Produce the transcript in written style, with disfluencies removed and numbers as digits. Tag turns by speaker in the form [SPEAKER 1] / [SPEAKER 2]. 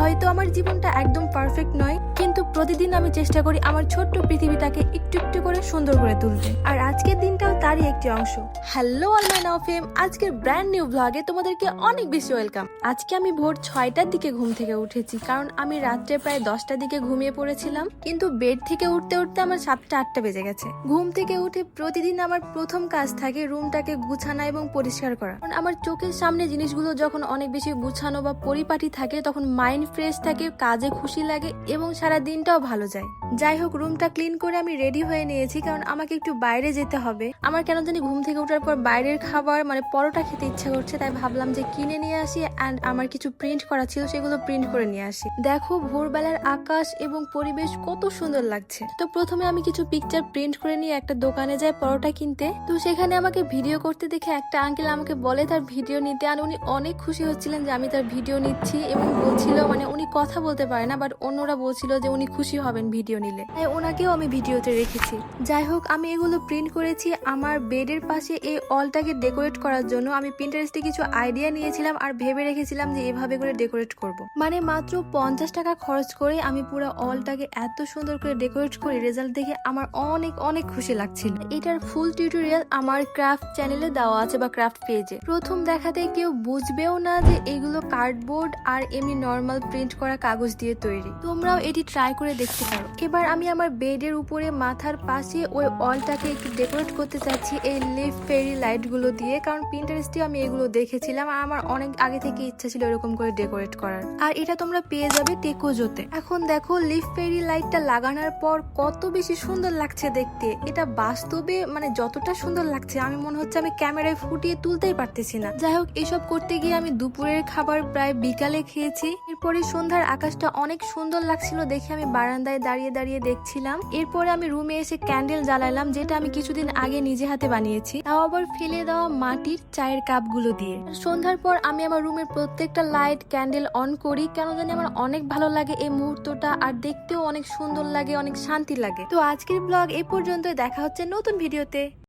[SPEAKER 1] হয়তো আমার জীবনটা একদম পারফেক্ট নয়, কিন্তু প্রতিদিন আমি চেষ্টা করি আমার ছোট্ট পৃথিবীটাকে একটু একটু করে সুন্দর করে তুলতে। আর আজকের দিনটাও তারই একটি অংশ। হ্যালো অলম্যান অফ ফেম, আজকের ব্র্যান্ড নিউ ব্লগে তোমাদেরকে অনেক বেশি ওয়েলকাম। আজকে আমি ভোর 6টার দিকে ঘুম থেকে উঠেছি, কারণ আমি রাত্রে প্রায় 10টার দিকে ঘুমিয়ে পড়েছিলাম। কিন্তু বেড থেকে উঠতে উঠতে আমার 7টা 8টা বেজে গেছে। ঘুম থেকে উঠে প্রতিদিন আমার প্রথম কাজ থাকে রুমটাকে গুছানো এবং পরিষ্কার করা। কারণ আমার চোখের সামনে জিনিসগুলো যখন অনেক বেশি গুছানো বা পরিপাটি থাকে, তখন মাইন্ড ফ্রেশ থাকে, কাজে খুশি লাগে এবং সারা দিনটাও ভালো যায়। যাই হোক, রুমটা ক্লিন করে আমি রেডি হয়ে নিয়েছি, কারণ আমাকে একটু বাইরে যেতে হবে। আমার কেন জানি ঘুম থেকে ওঠার পর বাইরের খাবার মানে পরোটা খেতে ইচ্ছা করছে, তাই ভাবলাম যে কিনে নিয়ে আসি। অ্যান্ড আমার কিছু প্রিন্ট করা ছিল, সেগুলো প্রিন্ট করে নিয়ে আসি। দেখো ভোরবেলার আকাশ এবং পরিবেশ কত সুন্দর লাগছে। তো প্রথমে আমি কিছু পিকচার প্রিন্ট করে নিয়ে একটা দোকানে যাই পরোটা কিনতে। তো সেখানে আমাকে ভিডিও করতে দেখে একটা আঙ্কেল আমাকে বলে তার ভিডিও নিতে। আর উনি অনেক খুশি হচ্ছিলেন যে আমি তার ভিডিও নিচ্ছি, এবং বলছিল মানে উনি কথা বলতে পারে না, বাট অন্যরা বলছিল যে উনি খুশি হবেন ভিডিও নিলে, তাই ওনাকেও আমি ভিডিওতে রেখেছি। যাই হোক, আমি এগুলো প্রিন্ট করেছি আমার বেডের পাশে এই অলটাকে ডেকোরেট করার জন্য। আমি পিন্টারেস্টে কিছু আইডিয়া নিয়েছিলাম আর ভেবে রেখেছিলাম যে এভাবে করে ডেকোরেট করব। মানে মাত্র 50 টাকা খরচ করে আমি পুরো অলটাকে এত সুন্দর করে ডেকোরেট করি। রেজাল্ট দেখে আমার অনেক অনেক খুশি লাগছিল। এটার ফুল টিউটোরিয়াল আমার ক্রাফট চ্যানেলে দেওয়া আছে বা ক্রাফট পেজে। প্রথম দেখাতে কেউ বুঝবেও না যে এগুলো কার্ডবোর্ড আর এমনি নর্মাল প্রিন্ট করা কাগজ দিয়ে তৈরি। তোমরাও এটি ট্রাই করে দেখতে পারো। এবার আমি আমার বেডের উপরে মাথার পাশে ওই অলটাকে একটু ডেকোরেট করতে চাচ্ছি এই লিফ ফেরি লাইট গুলো দিয়ে, কারণ পিন্টারেস্টে আমি এগুলো দেখেছিলাম আর আমার অনেক আগে থেকে ইচ্ছা ছিল এরকম করে ডেকোরেট করার। আর এটা তোমরা পেয়ে যাবে টেকোজোতে। এখন দেখো লিফ ফেরি লাইটটা লাগানোর পর কত বেশি সুন্দর লাগছে দেখতে। এটা বাস্তবে মানে যতটা সুন্দর লাগছে, আমি মনে হচ্ছে আমি ক্যামেরায় ফুটিয়ে তুলতেই পারতেছি না। যাই হোক, এসব করতে গিয়ে আমি দুপুরের খাবার প্রায় বিকালে খেয়েছি। এরপরে সন্ধ্যার আকাশটা অনেক সুন্দর লাগছিল দেখে আমি বারান্দায় দাঁড়িয়ে দাঁড়িয়ে দেখছিলাম। এরপরে আমি রুমে এসে ক্যান্ডেল জ্বালালাম, যেটা আমি কিছুদিন আগে নিজে হাতে বানিয়েছি, তাও আবার ফেলে দেওয়া মাটির চায়ের কাপগুলো দিয়ে। সন্ধ্যার পর আমি আমার রুমের প্রত্যেকটা লাইট ক্যান্ডেল অন করি, কেন জানি আমার অনেক ভালো লাগে এই মুহূর্তটা, আর দেখতেও অনেক সুন্দর লাগে, অনেক শান্তি লাগে। তো আজকের ব্লগ এই পর্যন্ত, দেখা হচ্ছে নতুন ভিডিওতে।